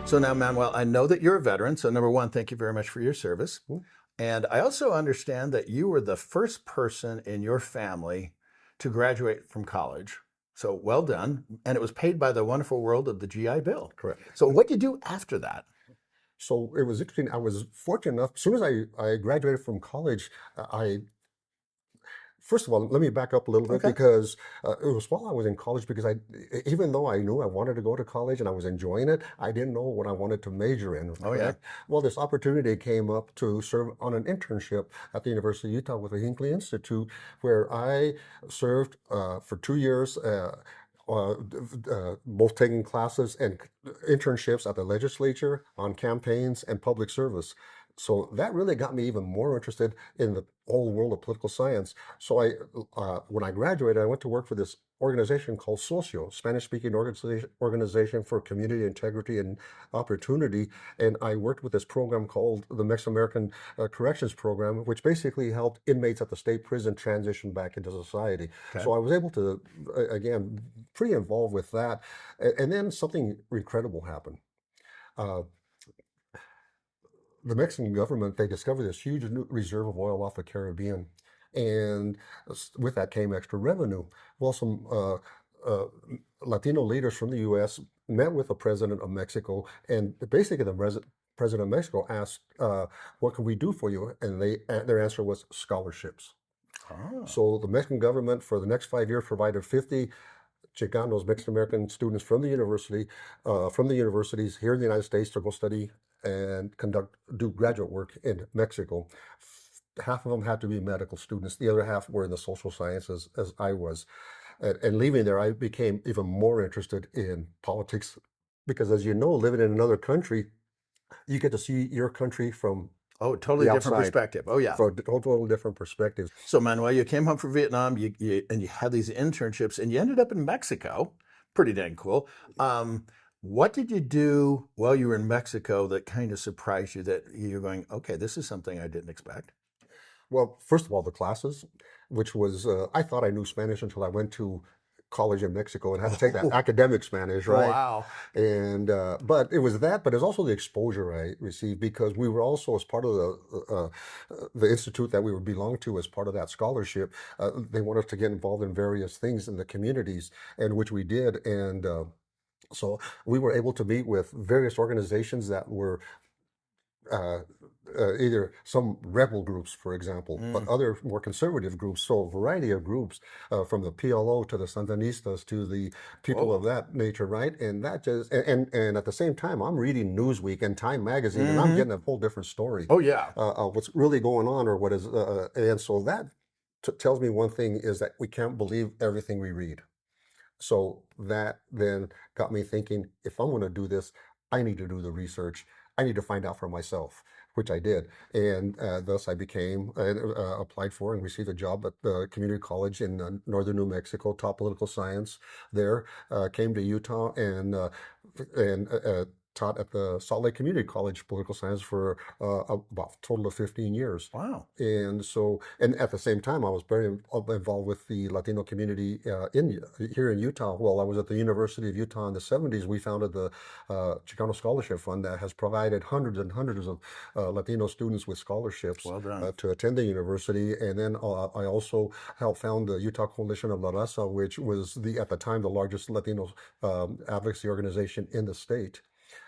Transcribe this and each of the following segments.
So now, Manuel, I know that you're a veteran. So number one, thank you very much for your service. And I also understand that you were the first person in your family to graduate from college. So well done. And it was paid by the wonderful world of the GI Bill. Correct. So what did you do after that? So it was interesting. I was fortunate enough, as soon as I graduated from college, I first of all, let me back up a little bit Okay. because it was while I was in college because even though I knew I wanted to go to college and I was enjoying it, I didn't know what I wanted to major in. Oh, yeah. Well, this opportunity came up to serve on an internship at the University of Utah with the Hinckley Institute, where I served for 2 years. Both taking classes and internships at the legislature on campaigns and public service. So that really got me even more interested in the whole world of political science. So when I graduated, I went to work for this organization called Socio, Spanish-speaking organization for community integrity and opportunity. And I worked with this program called the Mexican American Corrections Program, which basically helped inmates at the state prison transition back into society. Okay. So I was able to, again, pretty involved with that. And then something incredible happened. The Mexican government, they discovered this huge reserve of oil off the Caribbean. And with that came extra revenue. Well, some Latino leaders from the U.S. met with the president of Mexico, and basically the president of Mexico asked, what can we do for you? And their answer was scholarships. Oh. So the Mexican government for the next 5 years provided 50 Chicanos, Mexican American students from the universities here in the United States to go study and do graduate work in Mexico. Half of them had to be medical students. The other half were in the social sciences, as I was. And leaving there, I became even more interested in politics because, as you know, living in another country, you get to see your country from totally the different outside, perspective. Oh, yeah. from a total different perspective. So, Manuel, you came home from Vietnam, and you had these internships, and you ended up in Mexico. Pretty dang cool. What did you do while you were in Mexico that kind of surprised you that you're going, okay, this is something I didn't expect? Well, first of all, the classes, which was, I thought I knew Spanish until I went to college in Mexico and had to take that academic Spanish, right? Wow. And but it was that, but it was also the exposure I received because we were also, as part of the institute that we would belong to, as part of that scholarship, they wanted us to get involved in various things in the communities, and which we did. And so we were able to meet with various organizations that were either some rebel groups, for example, but other more conservative groups. So a variety of groups, from the PLO to the Sandinistas to the people of that nature, right? And that just and at the same time, I'm reading Newsweek and Time magazine, and I'm getting a whole different story. Oh, yeah. What's really going on, or what is, and so that tells me one thing is that we can't believe everything we read. So that then got me thinking, if I'm going to do this, I need to do the research. I need to find out for myself, which I did. And thus I became, applied for and received a job at the community college in northern New Mexico, taught political science there, came to Utah and taught at the Salt Lake Community College political science for about a total of 15 years. Wow. And so, and at the same time, I was very involved with the Latino community here in Utah. Well, I was at the University of Utah in the 70s. We founded the Chicano Scholarship Fund that has provided hundreds and hundreds of Latino students with scholarships to attend the university. And then I also helped found the Utah Coalition of La Raza, which was at the time the largest Latino advocacy organization in the state.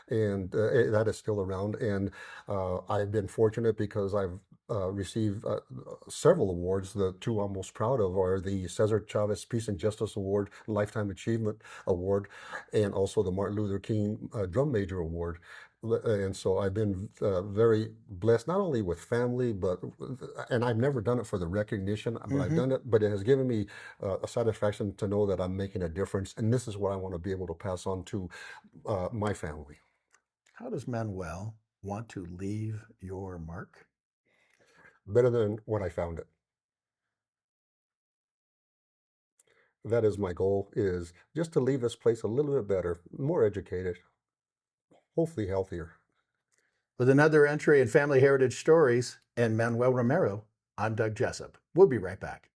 And that is still around. And I've been fortunate because I've received several awards. The two I'm most proud of are the Cesar Chavez Peace and Justice Award, Lifetime Achievement Award, and also the Martin Luther King Drum Major Award. And so I've been very blessed, not only with family, and I've never done it for the recognition, but I've done it, but it has given me a satisfaction to know that I'm making a difference. And this is what I want to be able to pass on to my family. How does Manuel want to leave your mark? Better than when I found it. That is my goal, is just to leave this place a little bit better, more educated, hopefully healthier. With another entry in Family Heritage Stories and Manuel Romero, I'm Doug Jessup. We'll be right back.